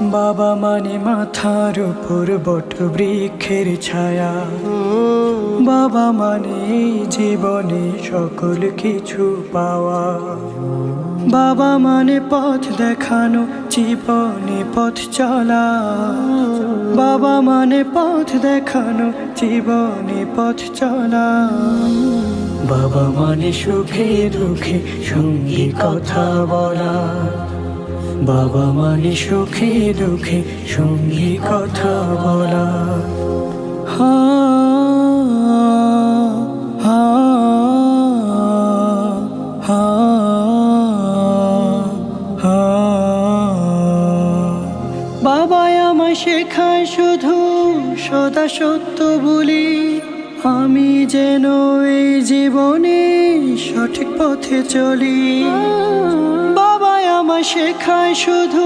বাবা মানে মাথার উপর বট বৃক্ষের ছায়া, বাবা মানে এই জীবনে সকল কিছু পাওয়া। বাবা মানে পথ দেখানো, জীবনে পথ চলা। বাবা মানে পথ দেখানো, জীবনে পথ চলা। বাবা মানে সুখে দুঃখে সঙ্গী কথা বলা। বাবা মানে সুখে দুঃখে সঙ্গী কথা বলা। হা হা হা হা। বাবা আমায় শেখায় শুধু সদা সত্য বলি, আমি যেন এই জীবনে সঠিক পথে চলি। বাবা আমায় শেখায় শুধু